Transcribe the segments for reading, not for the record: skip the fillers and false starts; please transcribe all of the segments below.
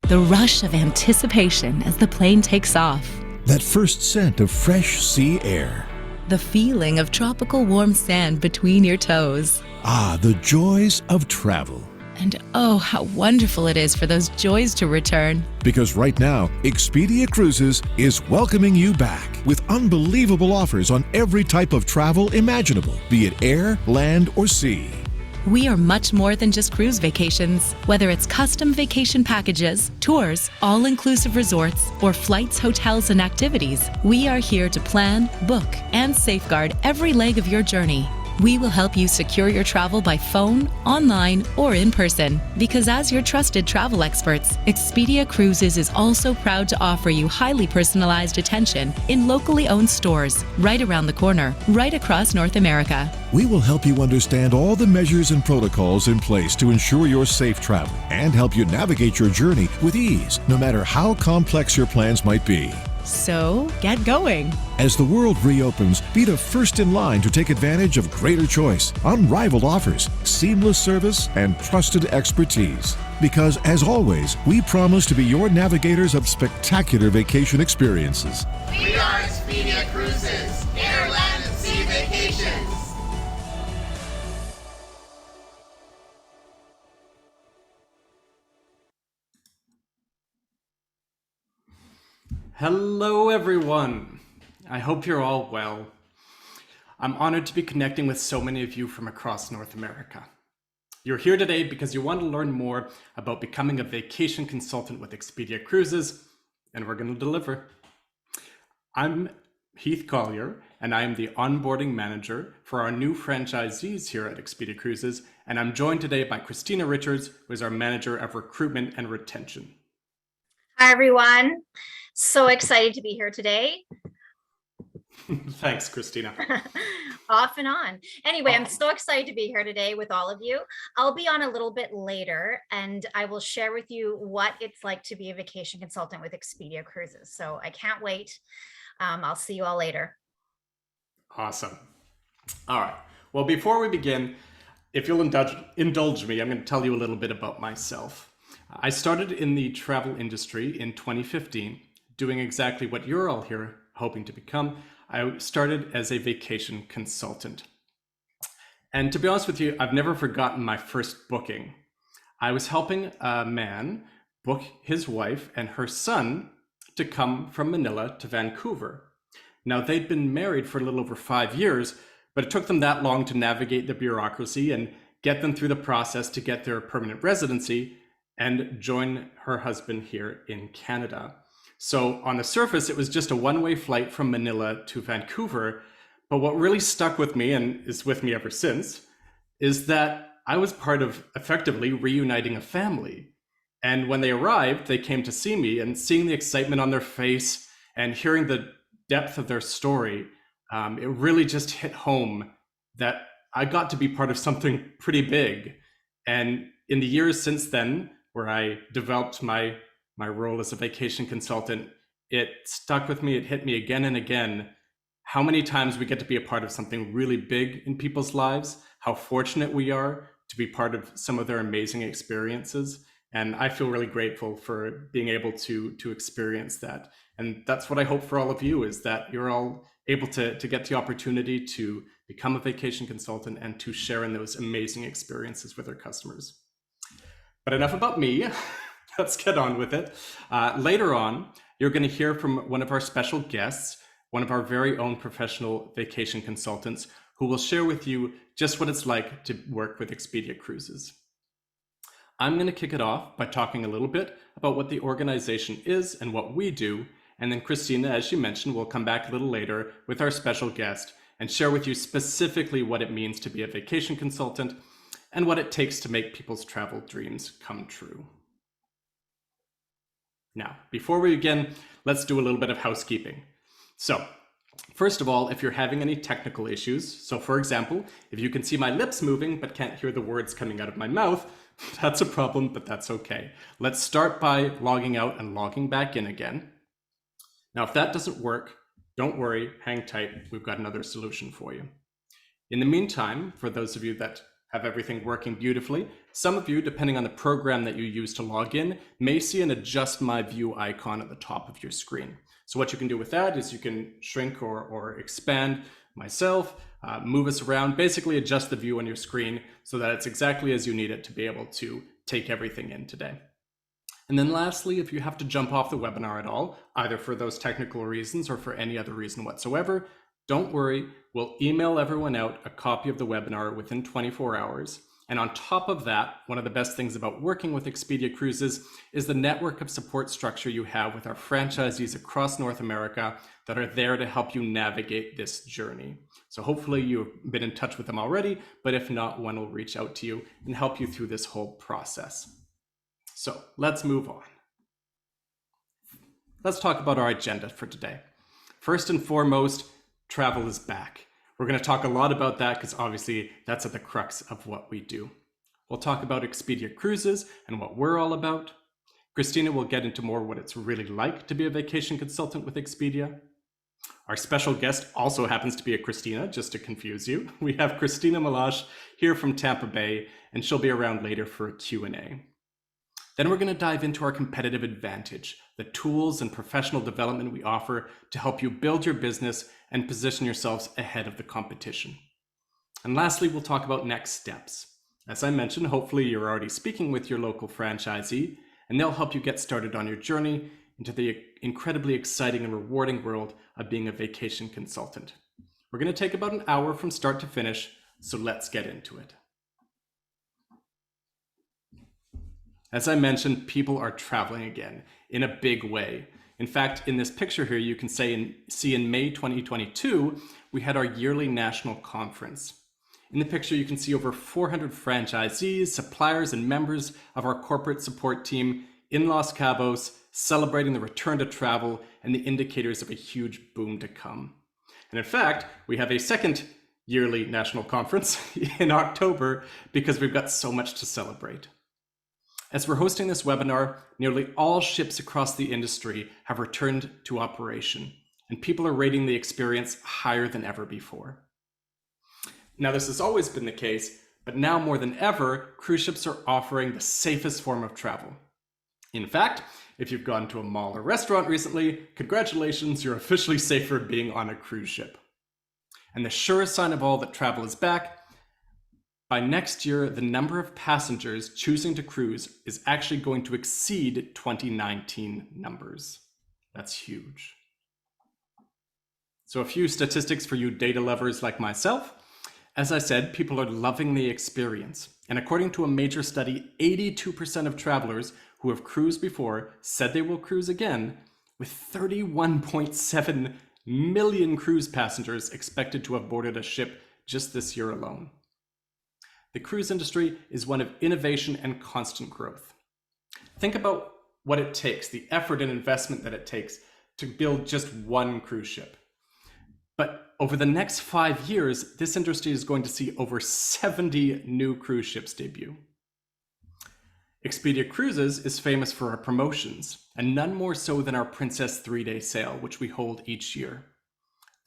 The rush of anticipation as the plane takes off. That first scent of fresh sea air. The feeling of tropical warm sand between your toes. Ah, the joys of travel. And oh, how wonderful it is for those joys to return. Because right now, Expedia Cruises is welcoming you back with unbelievable offers on every type of travel imaginable, be it air, land, or sea. We are much more than just cruise vacations. Whether it's custom vacation packages, tours, all-inclusive resorts, or flights, hotels, and activities, we are here to plan, book, and safeguard every leg of your journey. We will help you secure your travel by phone, online, or in person. Because as your trusted travel experts, Expedia Cruises is also proud to offer you highly personalized attention in locally owned stores right around the corner, right across North America. We will help you understand all the measures and protocols in place to ensure your safe travel and help you navigate your journey with ease, no matter how complex your plans might be. So, get going. As the world reopens, be the first in line to take advantage of greater choice, unrivaled offers, seamless service, and trusted expertise. Because, as always, we promise to be your navigators of spectacular vacation experiences. We are Expedia Cruises, air, land, and sea vacations. Hello everyone! I hope you're all well. I'm honored to be connecting with so many of you from across North America. You're here today because you want to learn more about becoming a vacation consultant with Expedia Cruises, and we're going to deliver. I'm Heath Collier, and I am the onboarding manager for our new franchisees here at Expedia Cruises, and I'm joined today by Christina Richards, who is our manager of recruitment and retention. Hi, everyone. So excited to be here today. Thanks, Christina. Off and on. Anyway, I'm so excited to be here today with all of you. I'll be on a little bit later, and I will share with you what it's like to be a vacation consultant with Expedia Cruises. So I can't wait. I'll see you all later. Awesome. All right. Well, before we begin, if you'll indulge me, I'm going to tell you a little bit about myself. I started in the travel industry in 2015, doing exactly what you're all here hoping to become. I started as a vacation consultant. And to be honest with you, I've never forgotten my first booking. I was helping a man book his wife and her son to come from Manila to Vancouver. Now, they'd been married for a little over 5 years, but it took them that long to navigate the bureaucracy and get them through the process to get their permanent residency and join her husband here in Canada. So on the surface, it was just a one-way flight from Manila to Vancouver. But what really stuck with me, and is with me ever since, is that I was part of effectively reuniting a family. And when they arrived, they came to see me, and seeing the excitement on their face and hearing the depth of their story, it really just hit home that I got to be part of something pretty big. And in the years since then, where I developed my role as a vacation consultant, it stuck with me. It hit me again and again. How many times we get to be a part of something really big in people's lives, how fortunate we are to be part of some of their amazing experiences. And I feel really grateful for being able to experience that. And that's what I hope for all of you, is that you're all able to get the opportunity to become a vacation consultant and to share in those amazing experiences with our customers. But enough about me. Let's get on with it. Later on, you're going to hear from one of our special guests, one of our very own professional vacation consultants, who will share with you just what it's like to work with Expedia Cruises. I'm going to kick it off by talking a little bit about what the organization is and what we do. And then Christina, as she mentioned, will come back a little later with our special guest and share with you specifically what it means to be a vacation consultant and what it takes to make people's travel dreams come true. Now, before we begin, let's do a little bit of housekeeping. So, first of all, if you're having any technical issues, so for example, if you can see my lips moving but can't hear the words coming out of my mouth, that's a problem, but that's okay. Let's start by logging out and logging back in again. Now, if that doesn't work, don't worry, hang tight, we've got another solution for you. In the meantime, for those of you that have everything working beautifully. Some of you, depending on the program that you use to log in, may see an adjust my view icon at the top of your screen. So what you can do with that is you can shrink or expand myself, move us around, basically adjust the view on your screen so that it's exactly as you need it to be able to take everything in today. And then lastly, if you have to jump off the webinar at all, either for those technical reasons or for any other reason whatsoever, don't worry, we'll email everyone out a copy of the webinar within 24 hours. And on top of that, one of the best things about working with Expedia Cruises is the network of support structure you have with our franchisees across North America that are there to help you navigate this journey. So hopefully you've been in touch with them already, but if not, one will reach out to you and help you through this whole process. So let's move on. Let's talk about our agenda for today. First and foremost, travel is back. We're going to talk a lot about that because obviously that's at the crux of what we do. We'll talk about Expedia Cruises and what we're all about. Christina will get into more what it's really like to be a vacation consultant with Expedia. Our special guest also happens to be a Christina, just to confuse you. We have Christina Malash here from Tampa Bay, and she'll be around later for a Q&A. Then we're going to dive into our competitive advantage, the tools and professional development we offer to help you build your business and position yourselves ahead of the competition. And lastly, we'll talk about next steps. As I mentioned, hopefully you're already speaking with your local franchisee, and they'll help you get started on your journey into the incredibly exciting and rewarding world of being a vacation consultant. We're going to take about an hour from start to finish, so let's get into it. As I mentioned, people are traveling again in a big way. In fact, in this picture here, you can see in May 2022, we had our yearly national conference. In the picture, you can see over 400 franchisees, suppliers, and members of our corporate support team in Los Cabos, celebrating the return to travel and the indicators of a huge boom to come. And in fact, we have a second yearly national conference in October because we've got so much to celebrate. As we're hosting this webinar, nearly all ships across the industry have returned to operation, and people are rating the experience higher than ever before. Now, this has always been the case, but now more than ever, cruise ships are offering the safest form of travel. In fact, if you've gone to a mall or restaurant recently, congratulations, you're officially safer being on a cruise ship. And the surest sign of all that travel is back, by next year, the number of passengers choosing to cruise is actually going to exceed 2019 numbers. That's huge. So a few statistics for you data lovers like myself. As I said, people are loving the experience. And according to a major study, 82% of travelers who have cruised before said they will cruise again, with 31.7 million cruise passengers expected to have boarded a ship just this year alone. The cruise industry is one of innovation and constant growth. Think about what it takes, the effort and investment that it takes to build just one cruise ship. But over the next 5 years, this industry is going to see over 70 new cruise ships debut. Expedia Cruises is famous for our promotions, and none more so than our Princess 3-day sale, which we hold each year.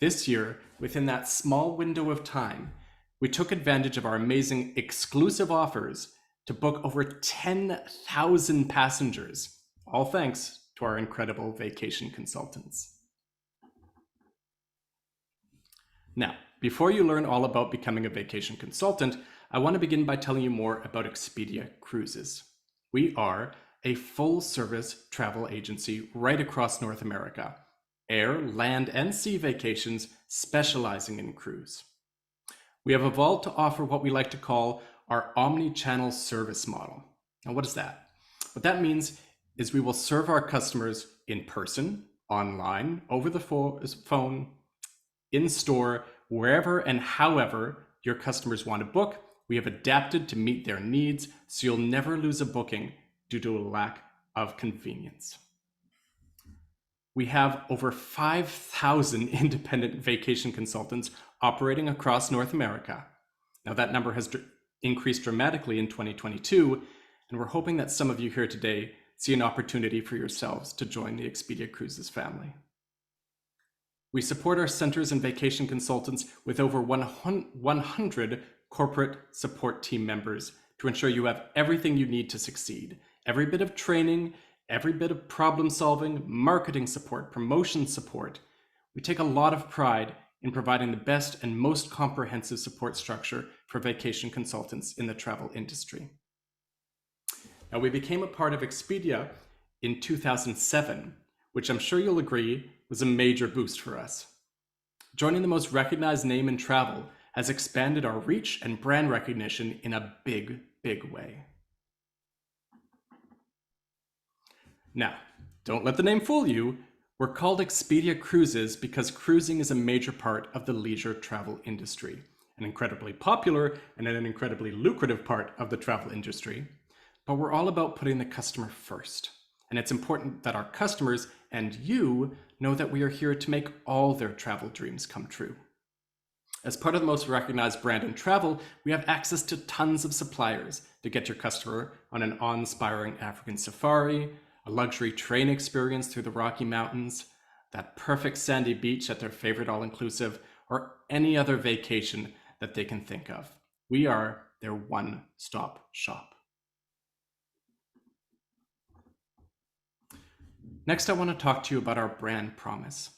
This year, within that small window of time, we took advantage of our amazing exclusive offers to book over 10,000 passengers, all thanks to our incredible vacation consultants. Now, before you learn all about becoming a vacation consultant, I want to begin by telling you more about Expedia Cruises. We are a full-service travel agency right across North America, air, land, and sea vacations specializing in cruise. We have evolved to offer what we like to call our omni-channel service model. Now, what is that? What that means is we will serve our customers in person, online, over the phone, in store, wherever and however your customers want to book. We have adapted to meet their needs, so you'll never lose a booking due to a lack of convenience. We have over 5,000 independent vacation consultants operating across North America. Now that number has increased dramatically in 2022, and we're hoping that some of you here today see an opportunity for yourselves to join the Expedia Cruises family. We support our centers and vacation consultants with over 100 corporate support team members to ensure you have everything you need to succeed. Every bit of training, every bit of problem solving, marketing support, promotion support. We take a lot of pride in providing the best and most comprehensive support structure for vacation consultants in the travel industry. Now, we became a part of Expedia in 2007, which I'm sure you'll agree was a major boost for us. Joining the most recognized name in travel has expanded our reach and brand recognition in a big, big way. Now, don't let the name fool you. We're called Expedia Cruises because cruising is a major part of the leisure travel industry, an incredibly popular and an incredibly lucrative part of the travel industry. But we're all about putting the customer first. And it's important that our customers and you know that we are here to make all their travel dreams come true. As part of the most recognized brand in travel, we have access to tons of suppliers to get your customer on an awe-inspiring African safari, a luxury train experience through the Rocky Mountains, that perfect sandy beach at their favorite all-inclusive, or any other vacation that they can think of. We are their one-stop shop. Next, I want to talk to you about our brand promise.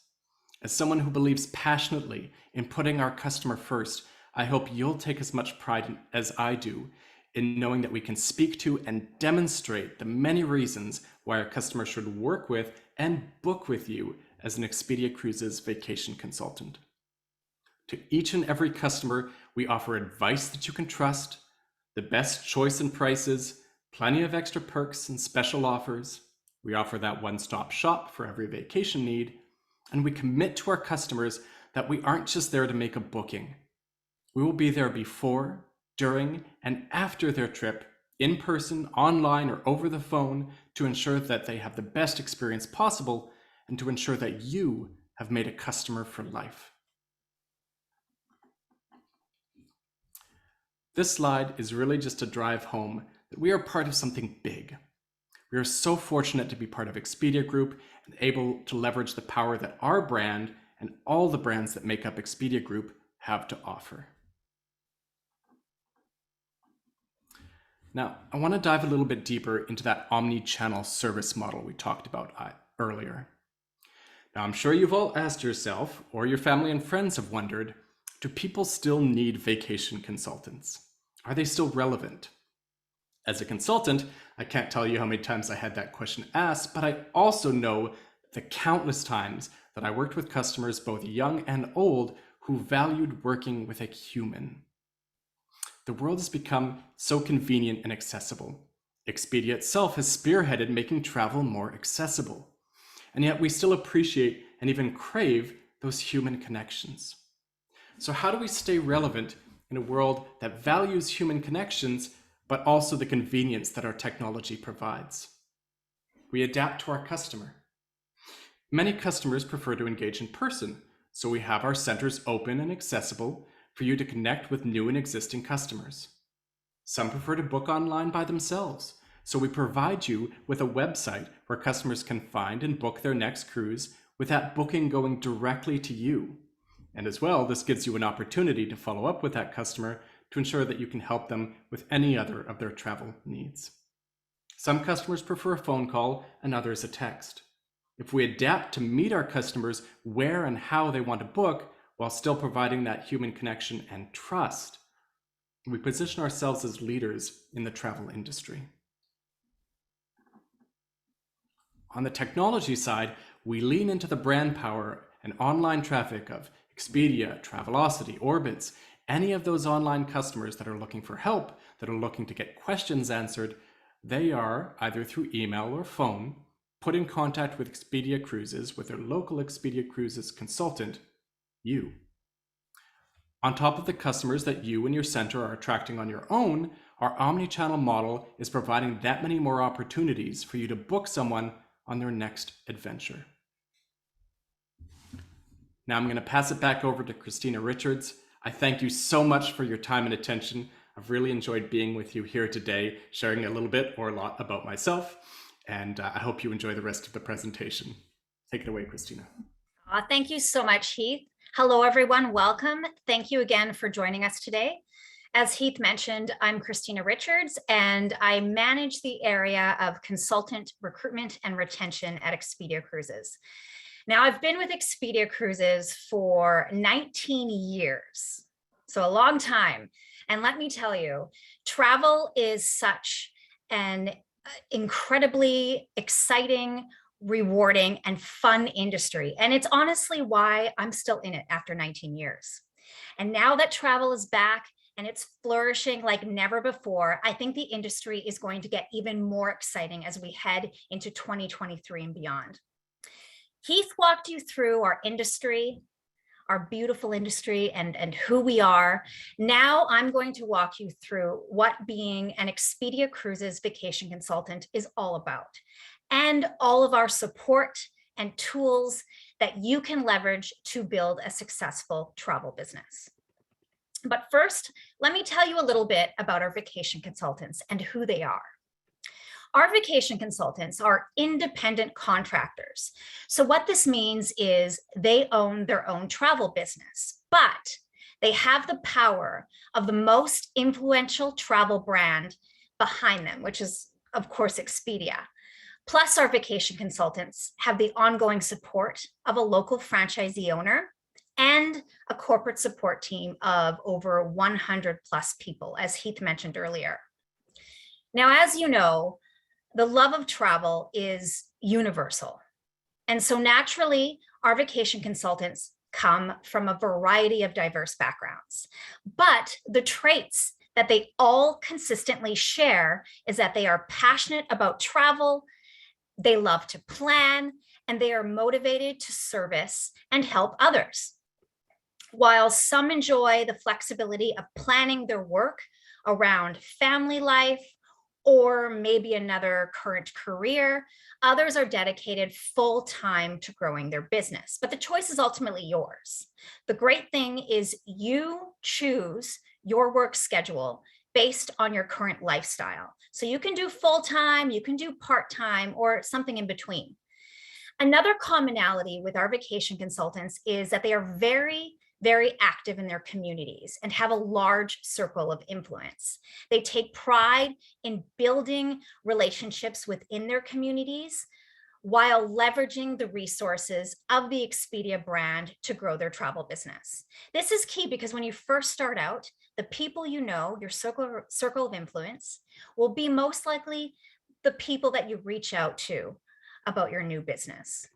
As someone who believes passionately in putting our customer first, I hope you'll take as much pride as I do in knowing that we can speak to and demonstrate the many reasons why our customers should work with and book with you as an Expedia Cruises vacation consultant. To each and every customer, we offer advice that you can trust, the best choice in prices, plenty of extra perks and special offers. We offer that one-stop shop for every vacation need, and we commit to our customers that we aren't just there to make a booking. We will be there before, during, and after their trip, in person, online, or over the phone, to ensure that they have the best experience possible and to ensure that you have made a customer for life. This slide is really just to drive home that we are part of something big. We are so fortunate to be part of Expedia Group and able to leverage the power that our brand and all the brands that make up Expedia Group have to offer. Now, I want to dive a little bit deeper into that omni-channel service model we talked about earlier. Now, I'm sure you've all asked yourself, or your family and friends have wondered, do people still need vacation consultants? Are they still relevant? As a consultant, I can't tell you how many times I had that question asked, but I also know the countless times that I worked with customers, both young and old, who valued working with a human. The world has become so convenient and accessible. Expedia itself has spearheaded making travel more accessible. And yet we still appreciate and even crave those human connections. So how do we stay relevant in a world that values human connections, but also the convenience that our technology provides? We adapt to our customer. Many customers prefer to engage in person, so we have our centers open and accessible for you to connect with new and existing customers. Some prefer to book online by themselves, so we provide you with a website where customers can find and book their next cruise with that booking going directly to you. And as well, this gives you an opportunity to follow up with that customer to ensure that you can help them with any other of their travel needs. Some customers prefer a phone call and others a text. If we adapt to meet our customers where and how they want to book, while still providing that human connection and trust, we position ourselves as leaders in the travel industry. On the technology side, we lean into the brand power and online traffic of Expedia, Travelocity, Orbitz, any of those online customers that are looking for help, that are looking to get questions answered. They are, either through email or phone, put in contact with Expedia Cruises, with their local Expedia Cruises consultant, you. On top of the customers that you and your center are attracting on your own, our omni-channel model is providing that many more opportunities for you to book someone on their next adventure. Now I'm going to pass it back over to Christina Richards. I thank you so much for your time and attention. I've really enjoyed being with you here today, sharing a little bit or a lot about myself, and I hope you enjoy the rest of the presentation. Take it away, Christina. Thank you so much, Heath. Hello, everyone. Welcome. Thank you again for joining us today. As Heath mentioned, I'm Christina Richards, and I manage the area of consultant recruitment and retention at Expedia Cruises. Now, I've been with Expedia Cruises for 19 years, so a long time. And let me tell you, travel is such an incredibly exciting, rewarding, and fun industry. And it's honestly why I'm still in it after 19 years. And now that travel is back and it's flourishing like never before, I think the industry is going to get even more exciting as we head into 2023 and beyond. Heath walked you through our industry, our beautiful industry, and who we are. Now I'm going to walk you through what being an Expedia Cruises Vacation Consultant is all about, and all of our support and tools that you can leverage to build a successful travel business. But first, let me tell you a little bit about our vacation consultants and who they are. Our vacation consultants are independent contractors. So what this means is they own their own travel business, but they have the power of the most influential travel brand behind them, which is, of course, Expedia. Plus, our vacation consultants have the ongoing support of a local franchisee owner and a corporate support team of over 100 plus people, as Heath mentioned earlier. Now, as you know, the love of travel is universal. And so naturally, our vacation consultants come from a variety of diverse backgrounds. But the traits that they all consistently share is that they are passionate about travel, they love to plan, and they are motivated to service and help others. While some enjoy the flexibility of planning their work around family life or maybe another current career, others are dedicated full-time to growing their business. But the choice is ultimately yours. The great thing is you choose your work schedule based on your current lifestyle. So you can do full-time, you can do part-time, or something in between. Another commonality with our vacation consultants is that they are very active in their communities and have a large circle of influence. They take pride in building relationships within their communities while leveraging the resources of the Expedia brand to grow their travel business. This is key because when you first start out, the people you know, your circle of influence, will be most likely the people that you reach out to about your new business.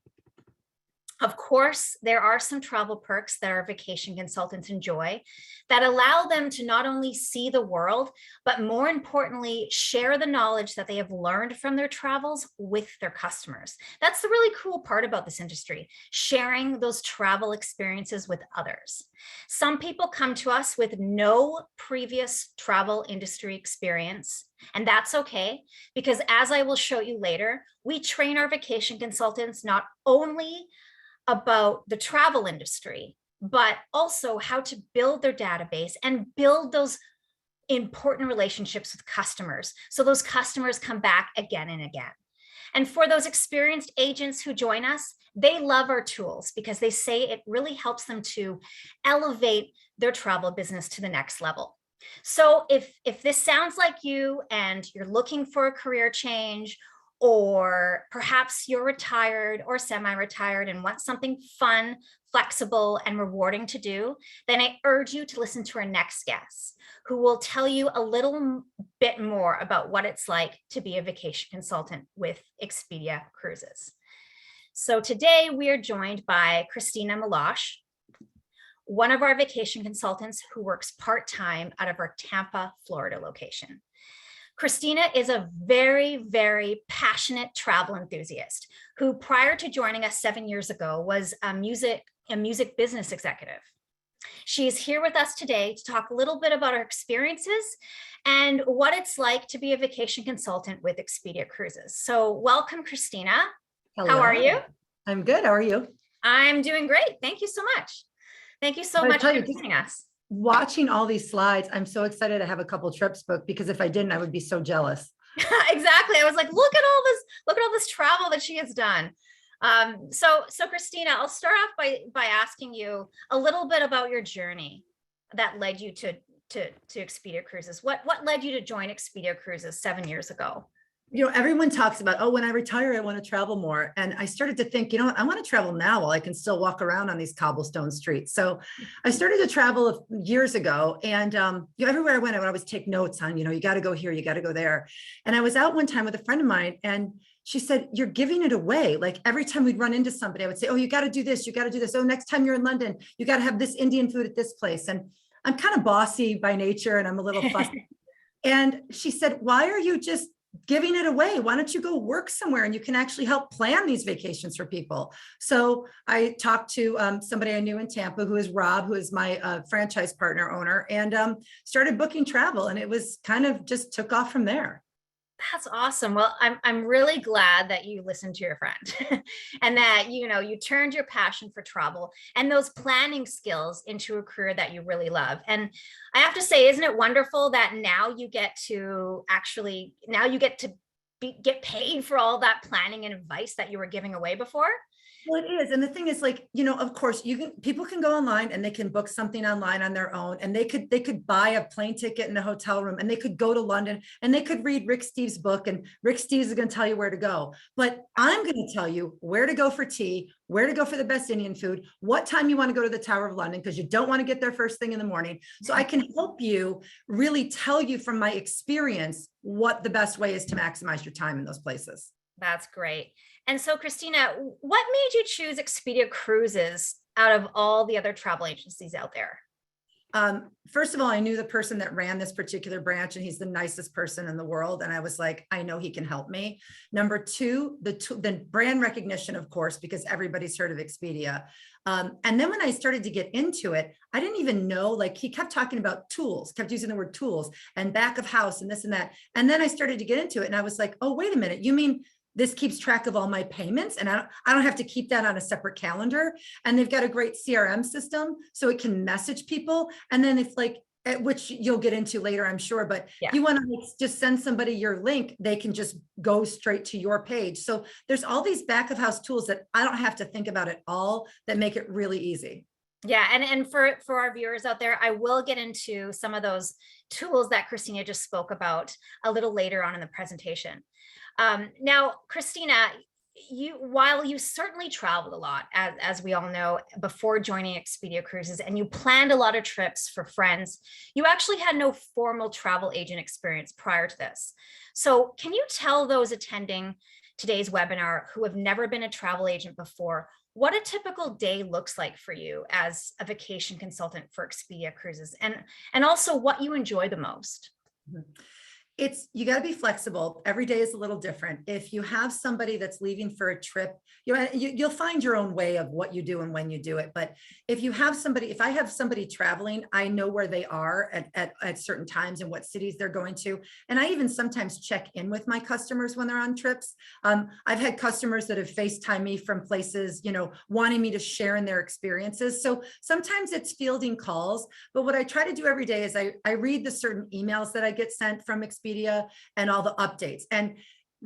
Of course, there are some travel perks that our vacation consultants enjoy that allow them to not only see the world, but more importantly, share the knowledge that they have learned from their travels with their customers. That's the really cool part about this industry, sharing those travel experiences with others. Some people come to us with no previous travel industry experience, and that's okay, because as I will show you later, we train our vacation consultants not only about the travel industry, but also how to build their database and build those important relationships with customers, so those customers come back again and again. And for those experienced agents who join us, they love our tools because they say it really helps them to elevate their travel business to the next level. So if this sounds like you and you're looking for a career change, or perhaps you're retired or semi-retired and want something fun, flexible, and rewarding to do, then I urge you to listen to our next guest, who will tell you a little bit more about what it's like to be a vacation consultant with Expedia Cruises. So today we are joined by Christina Malosh, one of our vacation consultants who works part-time out of our Tampa, Florida location. Christina is a very passionate travel enthusiast who, prior to joining us 7 years ago, was a music business executive. She is here with us today to talk a little bit about her experiences and what it's like to be a vacation consultant with Expedia Cruises. So welcome, Christina. Hello. How are you? I'm good. How are you? I'm doing great. Thank you so much. Thank you so much for joining us. Watching all these slides, I'm so excited to have a couple trips booked, because if I didn't, I would be so jealous. Exactly. I was like, look at all this travel that she has done. So Christina, I'll start off by asking you a little bit about your journey that led you to to Expedia Cruises? What led you to join Expedia Cruises 7 years ago? Everyone talks about, oh, when I retire, I want to travel more. And I started to think, what, I want to travel now while I can still walk around on these cobblestone streets. So I started to travel years ago, and everywhere I went, I would always take notes on, you got to go here, you got to go there. And I was out one time with a friend of mine, and she said, you're giving it away. Like every time we'd run into somebody, I would say, oh, you got to do this, you got to do this. Oh, next time you're in London, you got to have this Indian food at this place. And I'm kind of bossy by nature, and I'm a little fussy. And she said, why are you just giving it away? Why don't you go work somewhere and you can actually help plan these vacations for people? So I talked to somebody I knew in Tampa, who is Rob, who is my franchise partner owner, and started booking travel. And it was kind of just took off from there. That's awesome. Well, I'm really glad that you listened to your friend and that, you turned your passion for travel and those planning skills into a career that you really love. And I have to say, isn't it wonderful that now you get to get paid for all that planning and advice that you were giving away before? Well, it is. And the thing is, like, of course, people can go online and they can book something online on their own, and they could buy a plane ticket and a hotel room, and they could go to London and they could read Rick Steves' book, and Rick Steves is going to tell you where to go. But I'm going to tell you where to go for tea, where to go for the best Indian food, what time you want to go to the Tower of London, because you don't want to get there first thing in the morning. So I can help you really tell you from my experience what the best way is to maximize your time in those places. That's great. And so, Christina, what made you choose Expedia Cruises out of all the other travel agencies out there? First of all, I knew the person that ran this particular branch, and he's the nicest person in the world. And I was like, I know he can help me. Number two, the brand recognition, of course, because everybody's heard of Expedia. And then when I started to get into it, I didn't even know, like, he kept talking about tools, kept using the word tools and back of house and this and that. And then I started to get into it, and I was like, oh, wait a minute, you mean this keeps track of all my payments, and I don't have to keep that on a separate calendar. And they've got a great CRM system, so it can message people. And then it's like, which you'll get into later, I'm sure, but you want to just send somebody your link, they can just go straight to your page. So there's all these back of house tools that I don't have to think about at all, that make it really easy. Yeah. And for our viewers out there, I will get into some of those tools that Christina just spoke about a little later on in the presentation. Now, Christina, while you certainly traveled a lot, as we all know, before joining Expedia Cruises, and you planned a lot of trips for friends, you actually had no formal travel agent experience prior to this. So can you tell those attending today's webinar who have never been a travel agent before, what a typical day looks like for you as a vacation consultant for Expedia Cruises, and also what you enjoy the most? You got to be flexible. Every day is a little different. If you have somebody that's leaving for a trip, you'll find your own way of what you do and when you do it. But if I have somebody traveling, I know where they are at certain times and what cities they're going to. And I even sometimes check in with my customers when they're on trips. I've had customers that have FaceTime me from places, wanting me to share in their experiences. So sometimes it's fielding calls, but what I try to do every day is I read the certain emails that I get sent from Expedia and all the updates. And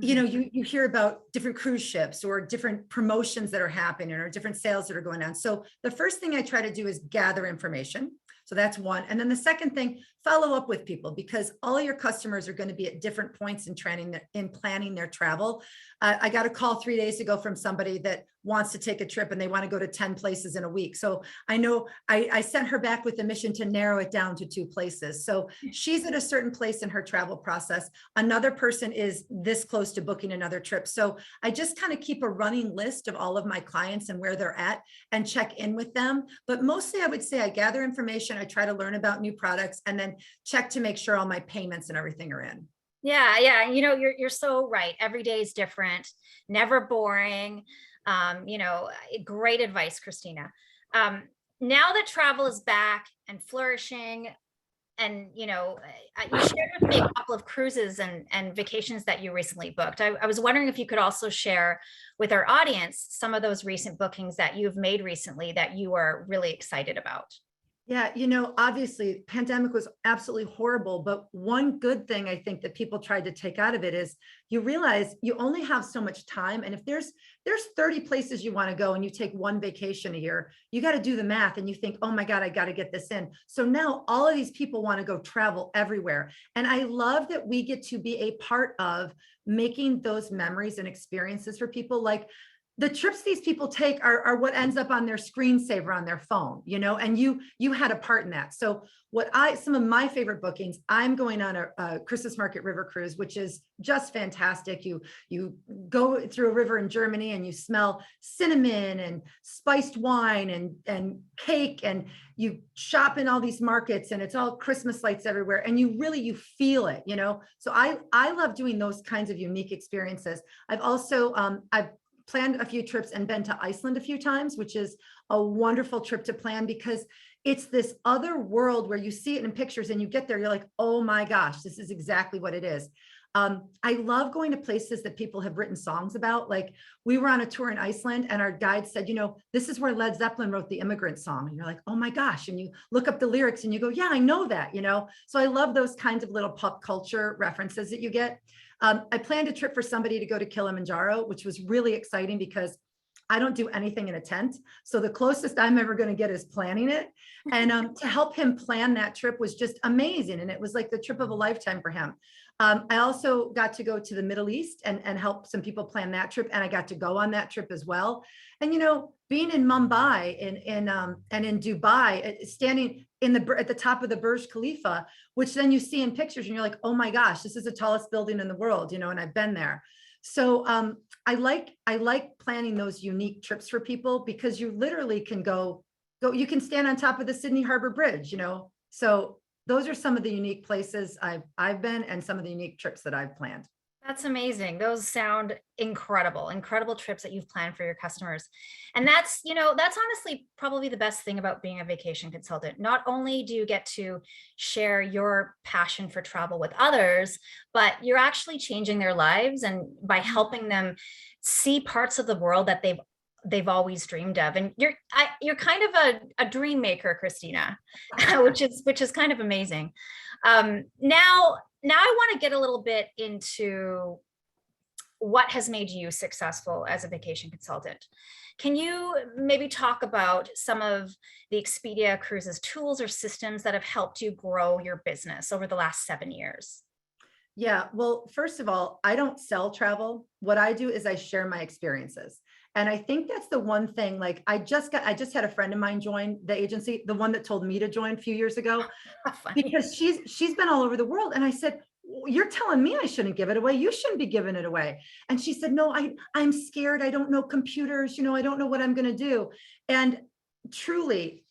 you hear about different cruise ships or different promotions that are happening or different sales that are going on. So the first thing I try to do is gather information. So that's one. And then the second thing, follow up with people, because all your customers are going to be at different points in planning their travel. I got a call 3 days ago from somebody that wants to take a trip and they want to go to 10 places in a week. So I know I sent her back with the mission to narrow it down to 2 places. So she's at a certain place in her travel process. Another person is this close to booking another trip. So I just kind of keep a running list of all of my clients and where they're at and check in with them. But mostly I would say I gather information. I try to learn about new products and then check to make sure all my payments and everything are in. Yeah. You're so right. Every day is different, never boring. Great advice, Christina. Now that travel is back and flourishing, and you shared with me a couple of cruises and vacations that you recently booked. I was wondering if you could also share with our audience some of those recent bookings that you've made recently that you are really excited about. Yeah, obviously pandemic was absolutely horrible, but one good thing I think that people tried to take out of it is you realize you only have so much time. And if there's 30 places you want to go and you take one vacation a year, you got to do the math and you think, oh my God, I got to get this in. So now all of these people want to go travel everywhere. And I love that we get to be a part of making those memories and experiences for people. Like the trips these people take are what ends up on their screensaver on their phone, and you had a part in that. So some of my favorite bookings, I'm going on a Christmas market river cruise, which is just fantastic. You go through a river in Germany and you smell cinnamon and spiced wine and cake, and you shop in all these markets and it's all Christmas lights everywhere. And you feel it, So I love doing those kinds of unique experiences. I've also, I've planned a few trips and been to Iceland a few times, which is a wonderful trip to plan because it's this other world where you see it in pictures and you get there, you're like, oh my gosh, this is exactly what it is. I love going to places that people have written songs about. Like we were on a tour in Iceland and our guide said, this is where Led Zeppelin wrote the Immigrant Song. And you're like, oh my gosh. And you look up the lyrics and you go, yeah, I know that, So I love those kinds of little pop culture references that you get. I planned a trip for somebody to go to Kilimanjaro, which was really exciting because I don't do anything in a tent. So the closest I'm ever going to get is planning it. And to help him plan that trip was just amazing. And it was like the trip of a lifetime for him. I also got to go to the Middle East and help some people plan that trip. And I got to go on that trip as well. And, being in Mumbai and in Dubai, standing at the top of the Burj Khalifa, which then you see in pictures and you're like, oh my gosh, this is the tallest building in the world, and I've been there. So I like planning those unique trips for people because you literally can go, you can stand on top of the Sydney Harbor Bridge, So those are some of the unique places I've been and some of the unique trips that I've planned. That's amazing. Those sound incredible trips that you've planned for your customers. And that's honestly probably the best thing about being a vacation consultant. Not only do you get to share your passion for travel with others, but you're actually changing their lives and by helping them see parts of the world that they've always dreamed of. And you're kind of a dream maker, Christina, which is kind of amazing. Now I want to get a little bit into what has made you successful as a vacation consultant. Can you maybe talk about some of the Expedia Cruises tools or systems that have helped you grow your business over the last 7 years? Yeah, well, first of all, I don't sell travel. What I do is I share my experiences. And I think that's the one thing, like I just had a friend of mine join the agency, the one that told me to join a few years ago, because she's been all over the world. And I said, you're telling me I shouldn't give it away. You shouldn't be giving it away. And she said, no, I'm scared. I don't know computers. I don't know what I'm going to do. And truly,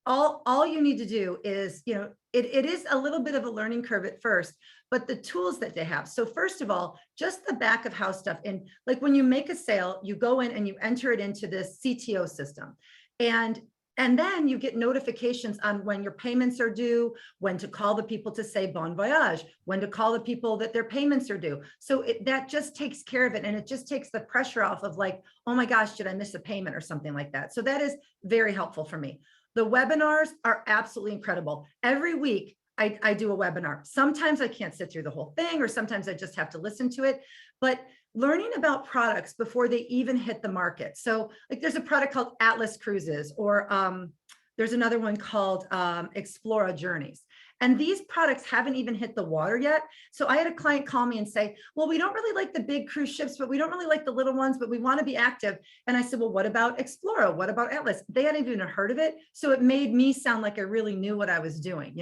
all you need to do is, it is a little bit of a learning curve at first, but the tools that they have. So first of all, just the back of house stuff. And like when you make a sale, you go in and you enter it into this CTO system. And then you get notifications on when your payments are due, when to call the people to say bon voyage, when to call the people that their payments are due. So that just takes care of it. And it just takes the pressure off of like, oh my gosh, did I miss a payment or something like that? So that is very helpful for me. The webinars are absolutely incredible. Every week I do a webinar. Sometimes I can't sit through the whole thing, or sometimes I just have to listen to it. But learning about products before they even hit the market. So like there's a product called Atlas Cruises, or there's another one called Explora Journeys. And these products haven't even hit the water yet. So I had a client call me and say, well, we don't really like the big cruise ships, but we don't really like the little ones, but we want to be active. And I said, well, what about Explora? What about Atlas? They hadn't even heard of it. So it made me sound like I really knew what I was doing,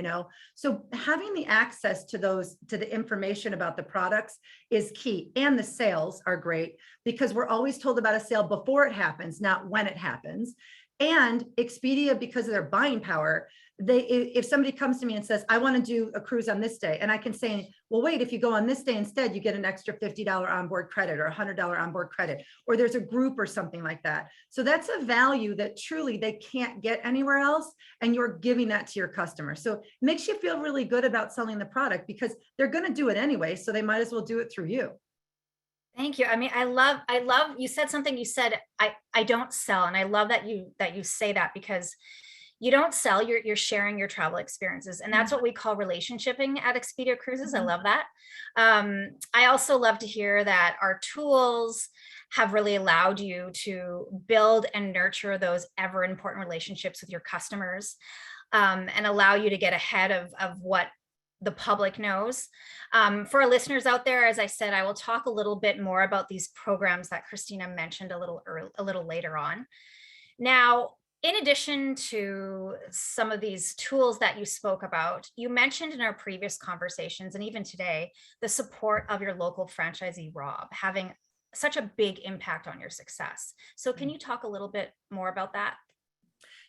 So having the access to the information about the products is key. And the sales are great because we're always told about a sale before it happens, not when it happens. And Expedia, because of their buying power, if somebody comes to me and says, I want to do a cruise on this day, and I can say, well, wait, if you go on this day instead, you get an extra $50 onboard credit or $100 onboard credit, or there's a group or something like that. So that's a value that truly they can't get anywhere else. And you're giving that to your customer. So it makes you feel really good about selling the product because they're going to do it anyway. So they might as well do it through you. Thank you. I mean, I love, you said something, you said, I don't sell. And I love that you say that because You don't sell, you're sharing your travel experiences. And that's what we call relationshipping at Expedia Cruises. I love that. I also love to hear that our tools have really allowed you to build and nurture those ever important relationships with your customers, and allow you to get ahead of what the public knows. For our listeners out there, as I said, I will talk a little bit more about these programs that Christina mentioned a little later on. Now, in addition to some of these tools that you spoke about, you mentioned in our previous conversations, and even today, the support of your local franchisee, Rob, having such a big impact on your success. So can you talk a little bit more about that?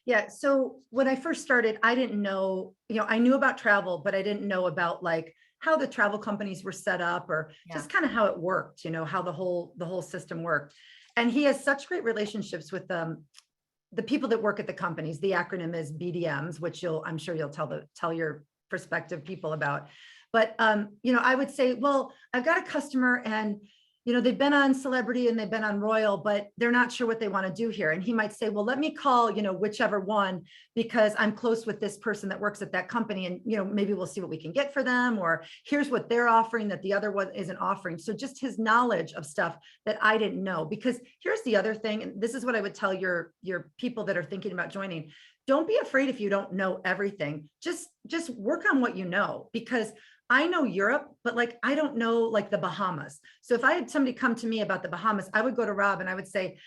Yeah. So when I first started, I didn't know, I knew about travel, but I didn't know about like how the travel companies were set up, or just kind of how it worked, how the whole system worked. And he has such great relationships with the people that work at the companies. The acronym is BDMs, which I'm sure you'll tell your prospective people about. But I would say, well, I've got a customer and they've been on Celebrity and they've been on Royal, but they're not sure what they want to do here. And he might say, well, let me call, whichever one, because I'm close with this person that works at that company. And, maybe we'll see what we can get for them, or here's what they're offering that the other one isn't offering. So just his knowledge of stuff that I didn't know. Because here's the other thing, and this is what I would tell your people that are thinking about joining. Don't be afraid if you don't know everything. Just work on what you know, because I know Europe, but like, I don't know like the Bahamas. So if I had somebody come to me about the Bahamas, I would go to Rob and I would say,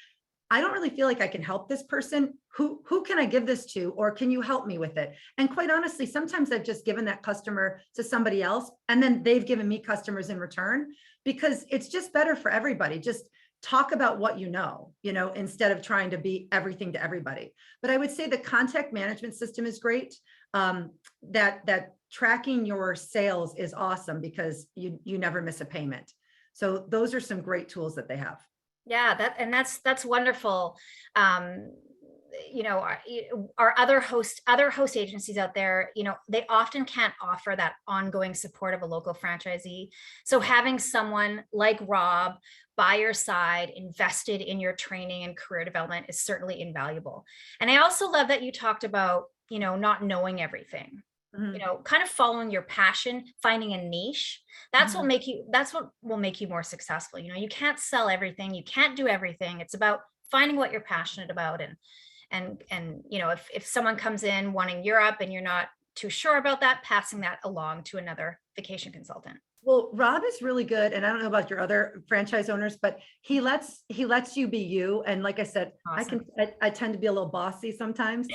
I don't really feel like I can help this person. Who can I give this to? Or can you help me with it? And quite honestly, sometimes I've just given that customer to somebody else, and then they've given me customers in return, because it's just better for everybody. Just talk about what instead of trying to be everything to everybody. But I would say the contact management system is great. That tracking your sales is awesome, because you never miss a payment. So those are some great tools that they have. Yeah, that's wonderful. Our other host agencies out there, they often can't offer that ongoing support of a local franchisee. So having someone like Rob by your side, invested in your training and career development, is certainly invaluable. And I also love that you talked about, not knowing everything. Kind of following your passion, finding a niche. That's what will make you more successful. You can't sell everything, you can't do everything. It's about finding what you're passionate about. And if someone comes in wanting Europe and you're not too sure about that, passing that along to another vacation consultant. Well, Rob is really good. And I don't know about your other franchise owners, but he lets you be you. And like I said, awesome. I tend to be a little bossy sometimes.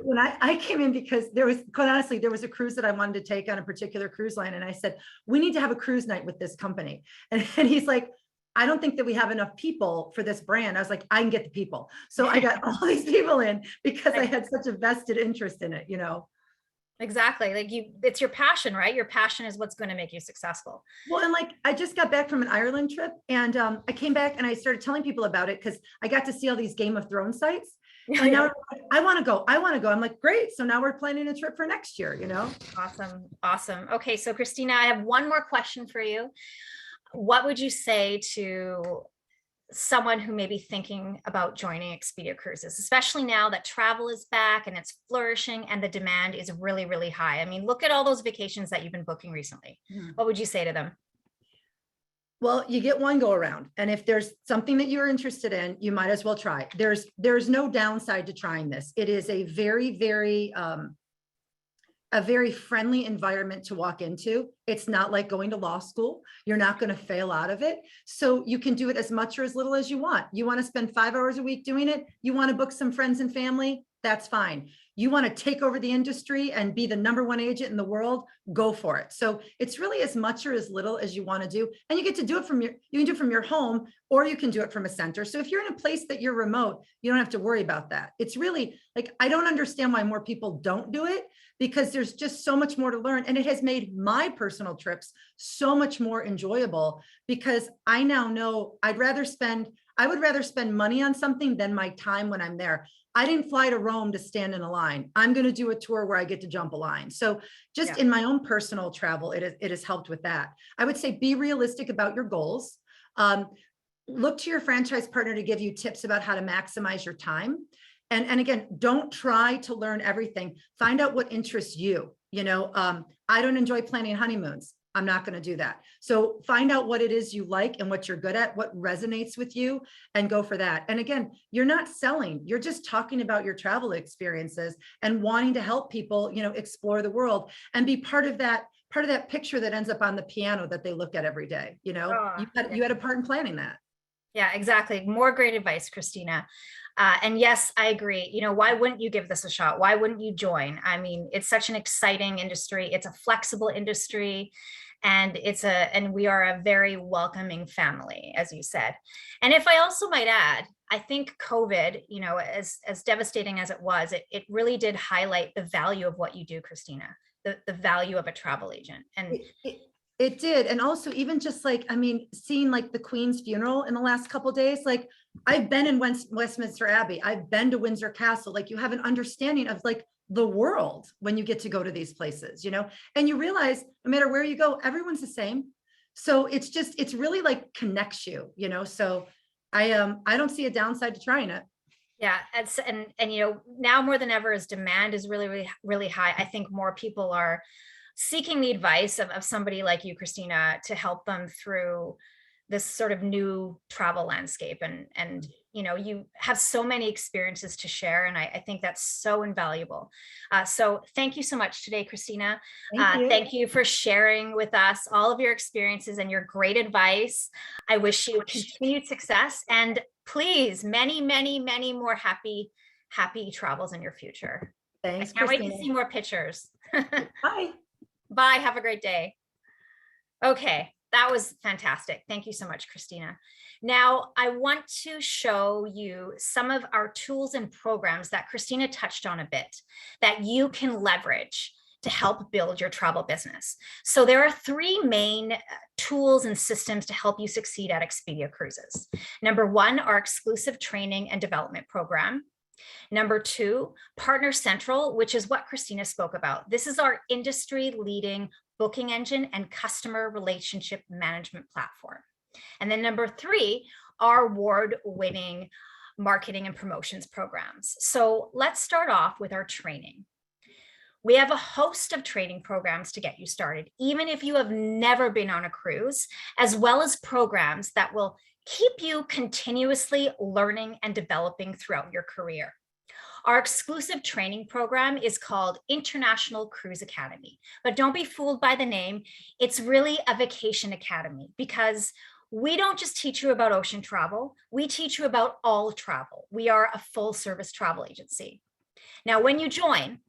When I came in, because quite honestly, there was a cruise that I wanted to take on a particular cruise line. And I said, we need to have a cruise night with this company. And he's like, I don't think that we have enough people for this brand. I was like, I can get the people. So I got all these people in because I had such a vested interest in it, Exactly. Like it's your passion, right? Your passion is what's going to make you successful. Well, and like, I just got back from an Ireland trip, and I came back and I started telling people about it, because I got to see all these Game of Thrones sites. And now I want to go. I'm like, great. So now we're planning a trip for next year, Awesome. Okay. So Christina, I have one more question for you. What would you say to someone who may be thinking about joining Expedia Cruises, especially now that travel is back and it's flourishing and the demand is really, really high? I mean, look at all those vacations that you've been booking recently. What would you say to them? Well, you get one go around. And if there's something that you're interested in, you might as well try. There's no downside to trying this. It is a very, very, a very friendly environment to walk into. It's not like going to law school. You're not going to fail out of it. So you can do it as much or as little as you want. You want to spend 5 hours a week doing it. You want to book some friends and family. That's fine. You want to take over the industry and be the #1 agent in the world, go for it. So it's really as much or as little as you want to do. And you get to do it you can do it from your home, or you can do it from a center. So if you're in a place that you're remote, you don't have to worry about that. It's really like, I don't understand why more people don't do it, because there's just so much more to learn. And it has made my personal trips so much more enjoyable, because I now know I would rather spend money on something than my time when I'm there. I didn't fly to Rome to stand in a line. I'm going to do a tour where I get to jump a line. So just in my own personal travel, it has helped with that. I would say be realistic about your goals. Look to your franchise partner to give you tips about how to maximize your time. And again, don't try to learn everything. Find out what interests you. I don't enjoy planning honeymoons. I'm not going to do that. So find out what it is you like and what you're good at, what resonates with you, and go for that. And again, you're not selling, you're just talking about your travel experiences and wanting to help people, explore the world and be part of that picture that ends up on the piano that they look at every day. You had a part in planning that. Yeah, exactly. More great advice, Christina. And yes, I agree. Why wouldn't you give this a shot? Why wouldn't you join? I mean, it's such an exciting industry. It's a flexible industry, and we are a very welcoming family, as you said. And if I also might add, I think COVID, as devastating as it was, it really did highlight the value of what you do, Christina, the value of a travel agent. And it did. And also even just seeing the Queen's funeral in the last couple of days, I've been in Westminster Abbey, I've been to Windsor Castle, you have an understanding of the world when you get to go to these places, and you realize no matter where you go, everyone's the same. So it's really connects you, so I don't see a downside to trying it. Yeah. And now more than ever, as demand is really, really, really high, I think more people are seeking the advice of somebody like you, Christina, to help them through this sort of new travel landscape. And you have so many experiences to share. And I think that's so invaluable. So thank you so much today, Christina. Thank you for sharing with us all of your experiences and your great advice. I wish you continued success, and please, many, many, many more happy travels in your future. Thanks, I can't Christina. wait to see more pictures. Bye. Bye. Have a great day. Okay, that was fantastic. Thank you so much, Christina. Now, I want to show you some of our tools and programs that Christina touched on a bit that you can leverage to help build your travel business. So there are three main tools and systems to help you succeed at Expedia Cruises. Number one, our exclusive training and development program. Number two, Partner Central, which is what Christina spoke about. This is our industry-leading booking engine and customer relationship management platform. And then number three, our award-winning marketing and promotions programs. So let's start off with our training. We have a host of training programs to get you started, even if you have never been on a cruise, as well as programs that will keep you continuously learning and developing throughout your career. Our exclusive training program is called International Cruise Academy, but don't be fooled by the name. It's really a vacation academy, because we don't just teach you about ocean travel, we teach you about all travel. We are a full service travel agency. Now, when you join,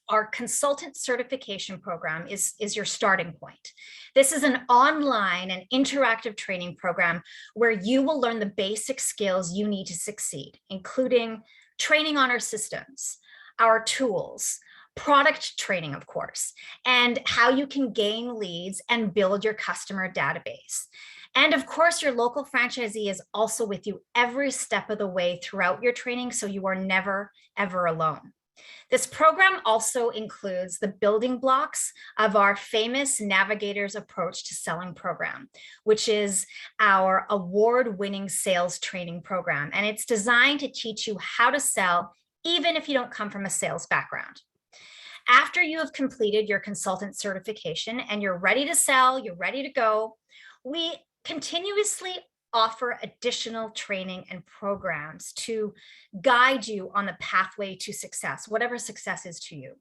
our consultant certification program is your starting point. This is an online and interactive training program where you will learn the basic skills you need to succeed, including training on our systems, our tools, product training, of course, and how you can gain leads and build your customer database. And of course, your local franchisee is also with you every step of the way throughout your training, so you are never, ever alone. This program also includes the building blocks of our famous Navigator's Approach to Selling program, which is our award-winning sales training program. And it's designed to teach you how to sell, even if you don't come from a sales background. After you have completed your consultant certification and you're ready to sell, you're ready to go, we continuously offer additional training and programs to guide you on the pathway to success, whatever success is to you,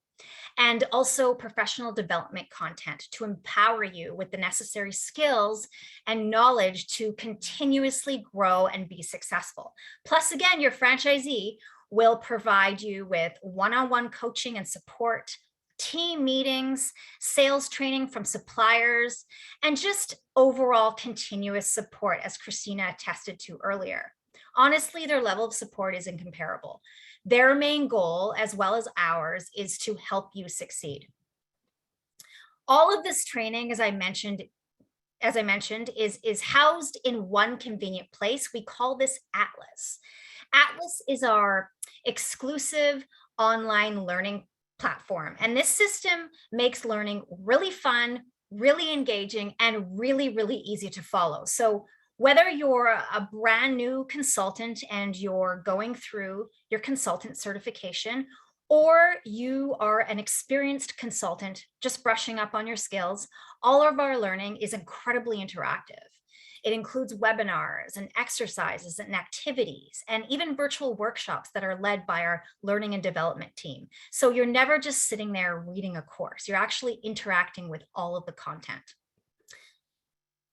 and also professional development content to empower you with the necessary skills and knowledge to continuously grow and be successful. Plus, again, your franchisee will provide you with one-on-one coaching and support, team meetings, sales training from suppliers, and just overall continuous support, as Christina attested to earlier. Honestly, their level of support is incomparable. Their main goal, as well as ours, is to help you succeed. All of this training, as I mentioned, is housed in one convenient place. We call this Atlas. Atlas is our exclusive online learning platform. And this system makes learning really fun, really engaging, and really, really easy to follow. So Whether you're a brand new consultant and you're going through your consultant certification, or you are an experienced consultant just brushing up on your skills, all of our learning is incredibly interactive. It includes webinars and exercises and activities and even virtual workshops that are led by our learning and development team. So you're never just sitting there reading a course, you're actually interacting with all of the content.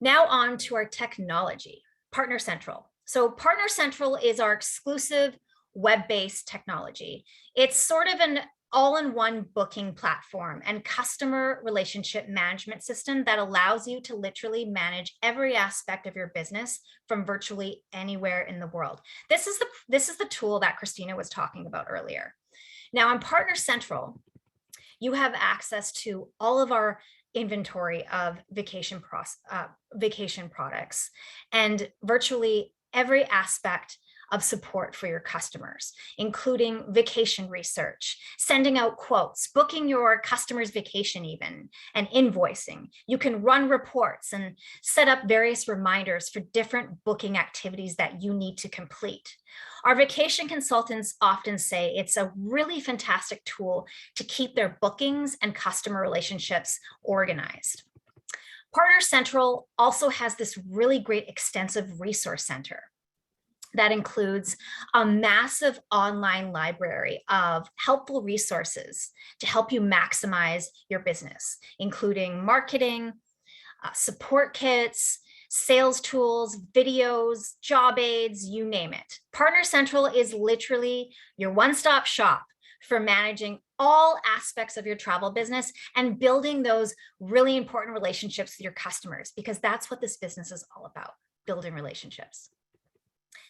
Now on to our technology, Partner Central. So Partner Central is our exclusive web-based technology. It's sort of an all-in-one booking platform and customer relationship management system that allows you to literally manage every aspect of your business from virtually anywhere in the world. This is the tool that Christina was talking about earlier. Now on Partner Central, you have access to all of our inventory of vacation products and virtually every aspect of support for your customers, including vacation research, sending out quotes, booking your customer's vacation even, and invoicing. You can run reports and set up various reminders for different booking activities that you need to complete. Our vacation consultants often say it's a really fantastic tool to keep their bookings and customer relationships organized. Partner Central also has this really great extensive resource center that includes a massive online library of helpful resources to help you maximize your business, including marketing, support kits, sales tools, videos, job aids, you name it. Partner Central is literally your one-stop shop for managing all aspects of your travel business and building those really important relationships with your customers, because that's what this business is all about, building relationships.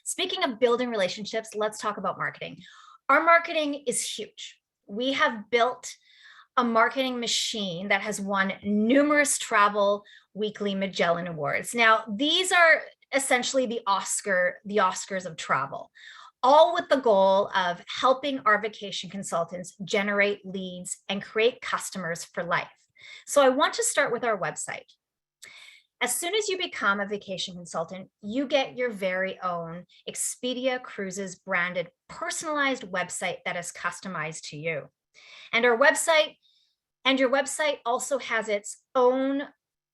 Speaking of building relationships, let's talk about marketing. Our marketing is huge. We have built a marketing machine that has won numerous Travel Weekly Magellan Awards. Now, these are essentially the Oscars of travel, all with the goal of helping our vacation consultants generate leads and create customers for life. So I want to start with our website. As soon as you become a vacation consultant, you get your very own Expedia Cruises branded personalized website that is customized to you. And your website also has its own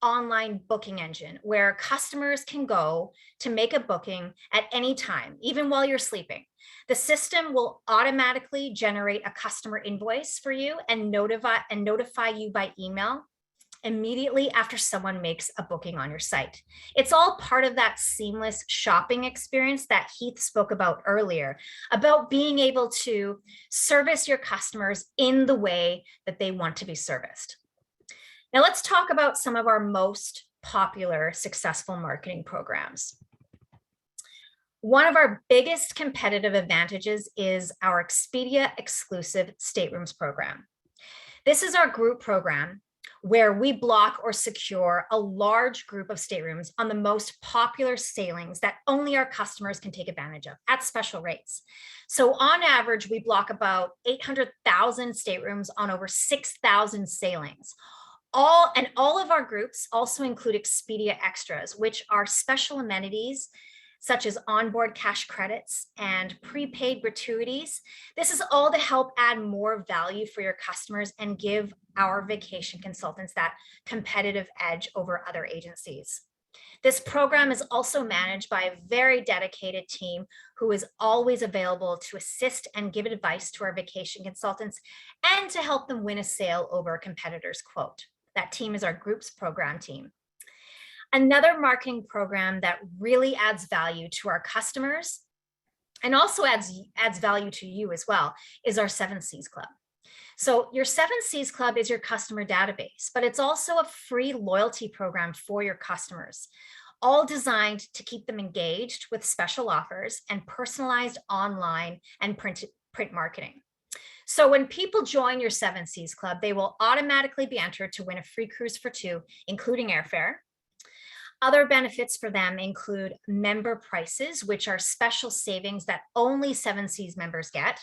online booking engine where customers can go to make a booking at any time, even while you're sleeping. The system will automatically generate a customer invoice for you and notify you by email immediately after someone makes a booking on your site. It's all part of that seamless shopping experience that Heath spoke about earlier, about being able to service your customers in the way that they want to be serviced. Now let's talk about some of our most popular successful marketing programs. One of our biggest competitive advantages is our Expedia exclusive staterooms program. This is our group program where we block or secure a large group of staterooms on the most popular sailings that only our customers can take advantage of at special rates. So on average, we block about 800,000 staterooms on over 6,000 sailings. All of our groups also include Expedia Extras, which are special amenities such as onboard cash credits and prepaid gratuities. This is all to help add more value for your customers and give our vacation consultants that competitive edge over other agencies. This program is also managed by a very dedicated team who is always available to assist and give advice to our vacation consultants and to help them win a sale over a competitor's quote. That team is our groups program team. Another marketing program that really adds value to our customers and also adds value to you as well is our 7 Cs Club. So your 7 Cs Club is your customer database, but it's also a free loyalty program for your customers, all designed to keep them engaged with special offers and personalized online and print marketing. So when people join your 7 Cs Club, they will automatically be entered to win a free cruise for 2, including airfare. Other benefits for them include member prices, which are special savings that only 7 Cs members get.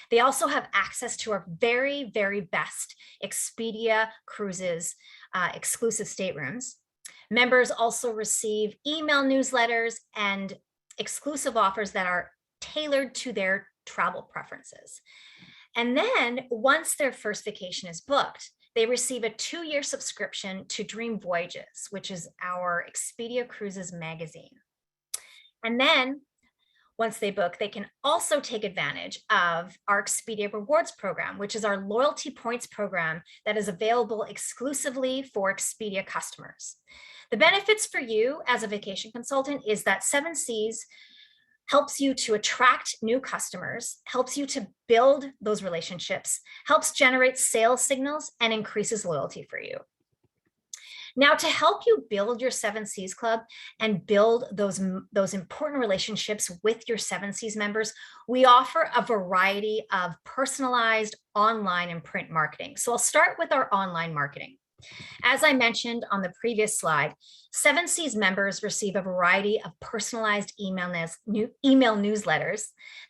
They also have access to our very, very best Expedia Cruises exclusive staterooms. Members also receive email newsletters and exclusive offers that are tailored to their travel preferences. And then once their first vacation is booked, they receive a 2-year subscription to Dream Voyages, which is our Expedia Cruises magazine. And then once they book, they can also take advantage of our Expedia Rewards program, which is our loyalty points program that is available exclusively for Expedia customers. The benefits for you as a vacation consultant is that 7 Seas helps you to attract new customers, helps you to build those relationships, helps generate sales signals, and increases loyalty for you. Now, to help you build your 7 Seas Club and build those important relationships with your 7 Seas members, we offer a variety of personalized online and print marketing. So I'll start with our online marketing. As I mentioned on the previous slide, 7 Seas members receive a variety of personalized email newsletters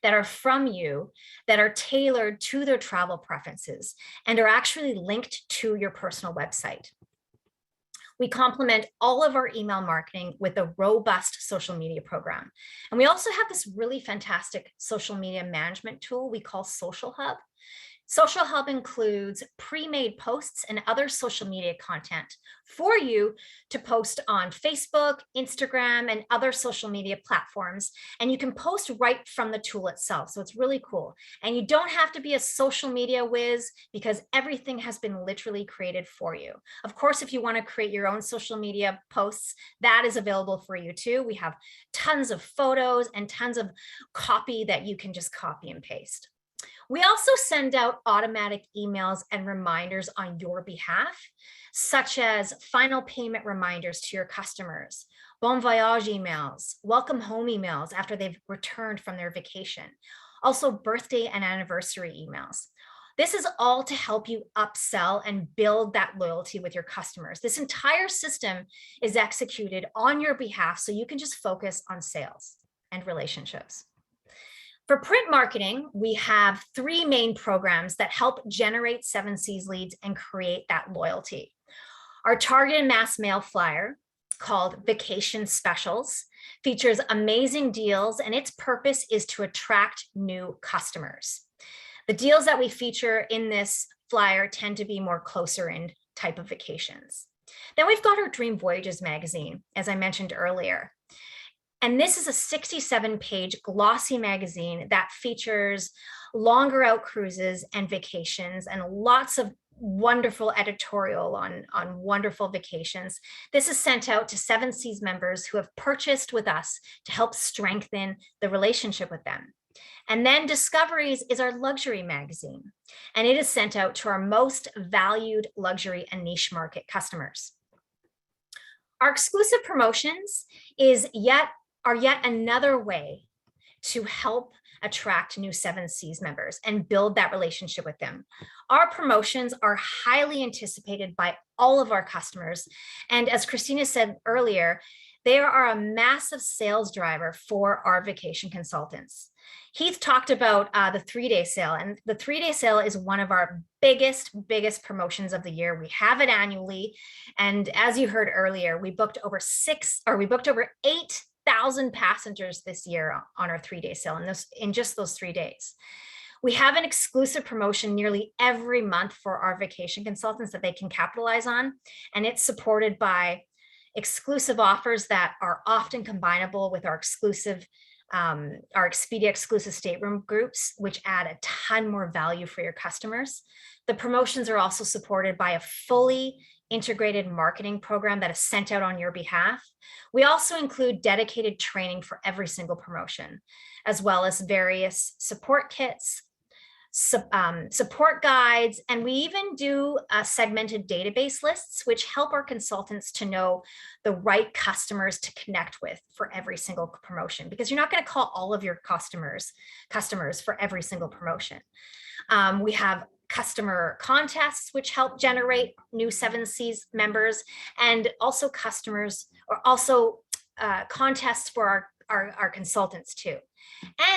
that are from you, that are tailored to their travel preferences and are actually linked to your personal website. We complement all of our email marketing with a robust social media program. And we also have this really fantastic social media management tool we call Social Hub. Social Hub includes pre-made posts and other social media content for you to post on Facebook, Instagram, and other social media platforms. And you can post right from the tool itself. So it's really cool. And you don't have to be a social media whiz because everything has been literally created for you. Of course, if you want to create your own social media posts, that is available for you too. We have tons of photos and tons of copy that you can just copy and paste. We also send out automatic emails and reminders on your behalf, such as final payment reminders to your customers, bon voyage emails, welcome home emails after they've returned from their vacation, also birthday and anniversary emails. This is all to help you upsell and build that loyalty with your customers. This entire system is executed on your behalf so you can just focus on sales and relationships. For print marketing, we have 3 main programs that help generate 7 Seas leads and create that loyalty. Our targeted mass mail flyer, called Vacation Specials, features amazing deals, and its purpose is to attract new customers. The deals that we feature in this flyer tend to be more closer in type of vacations. Then we've got our Dream Voyages magazine, as I mentioned earlier. And this is a 67-page glossy magazine that features longer out cruises and vacations and lots of wonderful editorial on wonderful vacations. This is sent out to 7 Seas members who have purchased with us to help strengthen the relationship with them. And then Discoveries is our luxury magazine, and it is sent out to our most valued luxury and niche market customers. Our exclusive promotions are yet another way to help attract new 7 Seas members and build that relationship with them. Our promotions are highly anticipated by all of our customers. And as Christina said earlier, they are a massive sales driver for our vacation consultants. Heath talked about the 3-day sale, and the 3-day sale is one of our biggest promotions of the year. We have it annually. And as you heard earlier, we booked over 8,000 passengers this year on our 3-day sale in just those 3 days. We have an exclusive promotion nearly every month for our vacation consultants that they can capitalize on, and it's supported by exclusive offers that are often combinable with our Expedia exclusive stateroom groups, which add a ton more value for your customers. The promotions are also supported by a fully integrated marketing program that is sent out on your behalf. We also include dedicated training for every single promotion, as well as various support kits, support guides, and we even do segmented database lists, which help our consultants to know the right customers to connect with for every single promotion, because you're not going to call all of your customers for every single promotion. We have customer contests, which help generate new 7 Seas members, and also contests for our consultants too.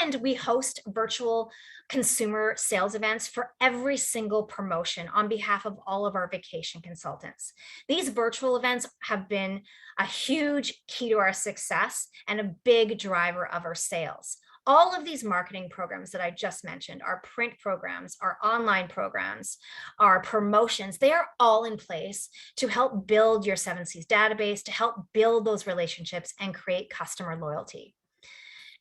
And we host virtual consumer sales events for every single promotion on behalf of all of our vacation consultants. These virtual events have been a huge key to our success and a big driver of our sales. All of these marketing programs that I just mentioned, our print programs, our online programs, our promotions, they are all in place to help build your 7Cs database, to help build those relationships and create customer loyalty.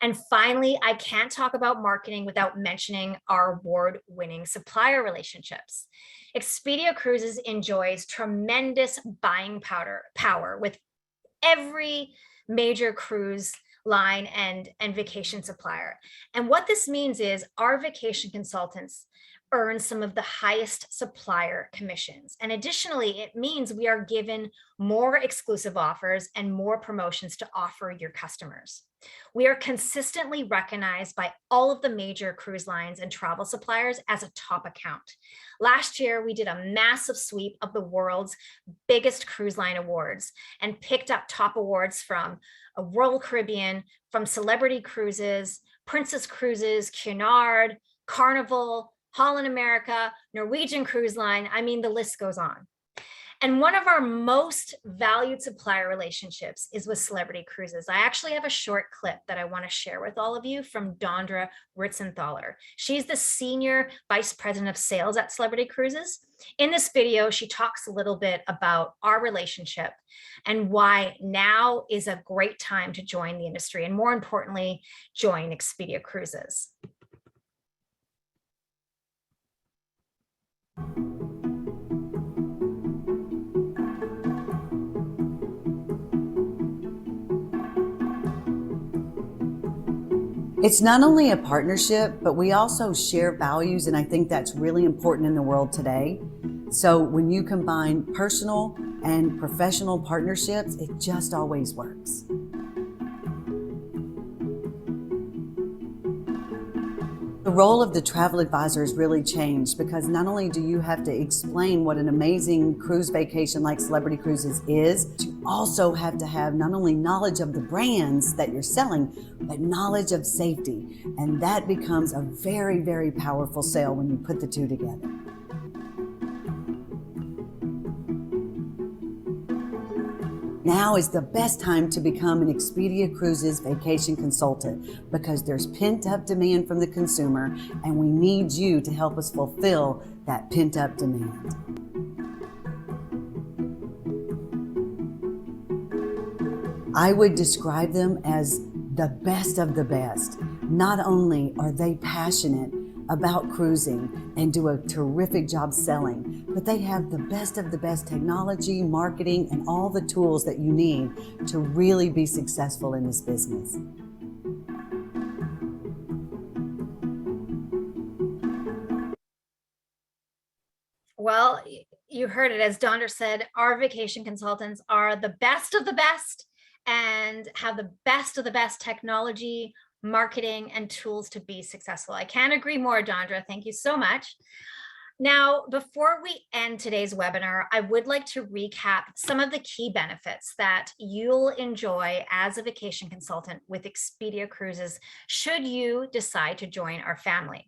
And finally, I can't talk about marketing without mentioning our award-winning supplier relationships. Expedia Cruises enjoys tremendous buying power with every major cruise line and vacation supplier. And what this means is our vacation consultants earn some of the highest supplier commissions. And additionally, it means we are given more exclusive offers and more promotions to offer your customers. We are consistently recognized by all of the major cruise lines and travel suppliers as a top account. Last year, we did a massive sweep of the world's biggest cruise line awards and picked up top awards from Royal Caribbean, from Celebrity Cruises, Princess Cruises, Cunard, Carnival, Holland America, Norwegian Cruise Line. I mean, the list goes on. And one of our most valued supplier relationships is with Celebrity Cruises. I actually have a short clip that I want to share with all of you from Dondra Ritzenthaler. She's the Senior Vice President of Sales at Celebrity Cruises. In this video, she talks a little bit about our relationship and why now is a great time to join the industry, and more importantly, join Expedia Cruises. It's not only a partnership, but we also share values, and I think that's really important in the world today. So when you combine personal and professional partnerships, it just always works. The role of the travel advisor has really changed because not only do you have to explain what an amazing cruise vacation like Celebrity Cruises is, you also have to have not only knowledge of the brands that you're selling, but knowledge of safety. And that becomes a very, very powerful sale when you put the two together. Now is the best time to become an Expedia Cruises Vacation Consultant because there's pent-up demand from the consumer and we need you to help us fulfill that pent-up demand. I would describe them as the best of the best. Not only are they passionate about cruising and do a terrific job selling, but they have the best technology, marketing, and all the tools that you need to really be successful in this business. Well, you heard it, as Dondra said, our vacation consultants are the best of the best and have the best of the best technology, marketing, and tools to be successful. I can't agree more, Dondra. Thank you so much. Now, before we end today's webinar, I would like to recap some of the key benefits that you'll enjoy as a vacation consultant with Expedia Cruises should you decide to join our family.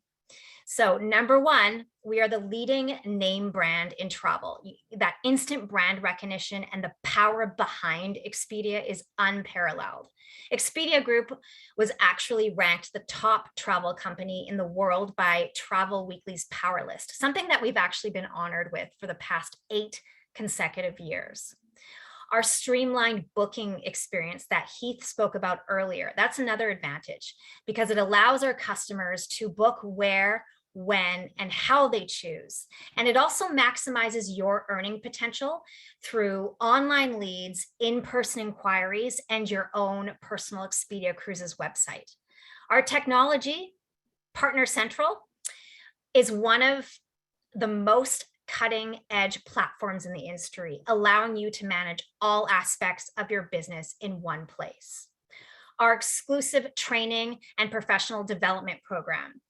So number one, we are the leading name brand in travel. That instant brand recognition and the power behind Expedia is unparalleled. Expedia Group was actually ranked the top travel company in the world by Travel Weekly's Power List, something that we've actually been honored with for the past 8 consecutive years. Our streamlined booking experience that Heath spoke about earlier, that's another advantage because it allows our customers to book where, when, and how they choose. And it also maximizes your earning potential through online leads, in-person inquiries, and your own personal Expedia Cruises website. Our technology, Partner Central, is one of the most cutting-edge platforms in the industry, allowing you to manage all aspects of your business in one place. Our exclusive training and professional development program.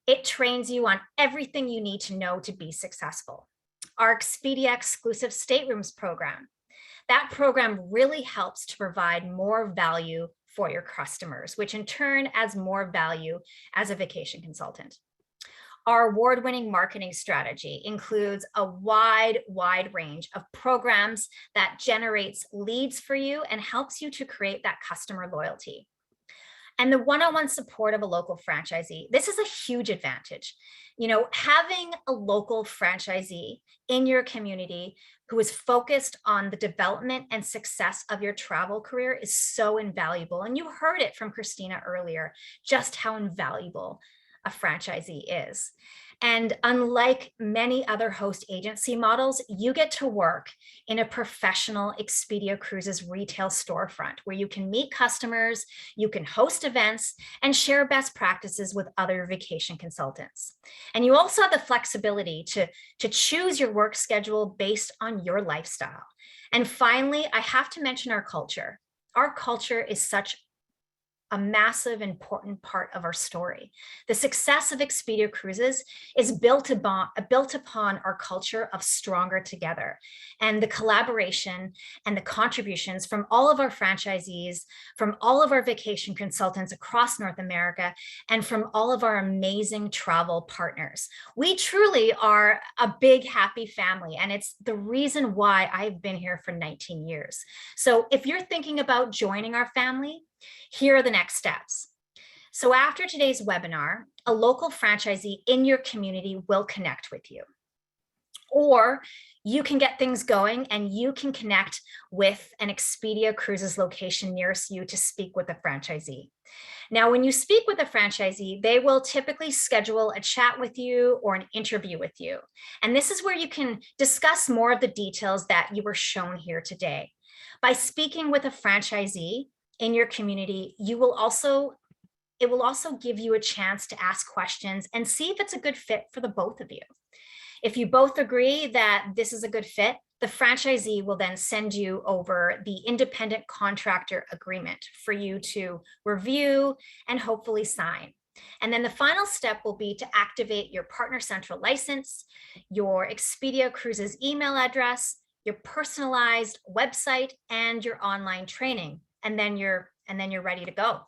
It trains you on everything you need to know to be successful. Our Expedia exclusive staterooms program. That program really helps to provide more value for your customers, which in turn adds more value as a vacation consultant. Our award-winning marketing strategy includes a wide range of programs that generates leads for you and helps you to create that customer loyalty. And the one-on-one support of a local franchisee. This is a huge advantage. You know, having a local franchisee in your community who is focused on the development and success of your travel career is so invaluable. And you heard it from Christina earlier, just how invaluable a franchisee is. And unlike many other host agency models, you get to work in a professional Expedia Cruises retail storefront where you can meet customers, you can host events, and share best practices with other vacation consultants. And you also have the flexibility to choose your work schedule based on your lifestyle. And finally, I have to mention our culture. Our culture is such a massive, important part of our story. The success of Expedia Cruises is built upon our culture of stronger together, and the collaboration and the contributions from all of our franchisees, from all of our vacation consultants across North America, and from all of our amazing travel partners. We truly are a big, happy family, and it's the reason why I've been here for 19 years. So if you're thinking about joining our family, here are the next steps. So after today's webinar, a local franchisee in your community will connect with you. Or you can get things going and you can connect with an Expedia Cruises location nearest you to speak with a franchisee. Now, when you speak with a franchisee, they will typically schedule a chat with you or an interview with you. And this is where you can discuss more of the details that you were shown here today. By speaking with a franchisee in your community, it will also give you a chance to ask questions and see if it's a good fit for the both of you. If you both agree that this is a good fit, the franchisee will then send you over the independent contractor agreement for you to review and hopefully sign. And then the final step will be to activate your Partner Central license, your Expedia Cruises email address, your personalized website, and your online training. And then you're ready to go.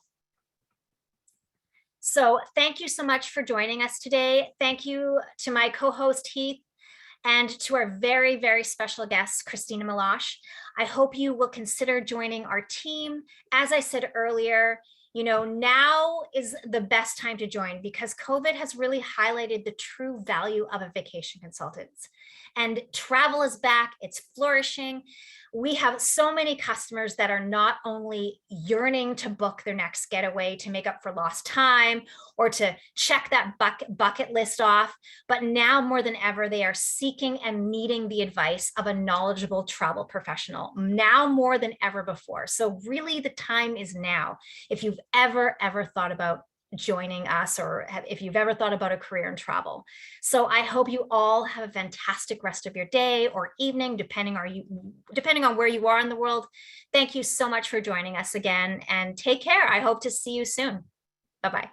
So thank you so much for joining us today. Thank you to my co-host Heath and to our very, very special guest, Christina Milosh. I hope you will consider joining our team. As I said earlier, you know, now is the best time to join because COVID has really highlighted the true value of a vacation consultant. And travel is back, it's flourishing. We have so many customers that are not only yearning to book their next getaway to make up for lost time or to check that bucket list off, but now more than ever, they are seeking and needing the advice of a knowledgeable travel professional, now more than ever before. So really the time is now. If you've ever thought about joining us or if you've ever thought about a career in travel. So I hope you all have a fantastic rest of your day or evening, depending on where you are in the world. Thank you so much for joining us again and take care. I hope to see you soon. Bye-bye.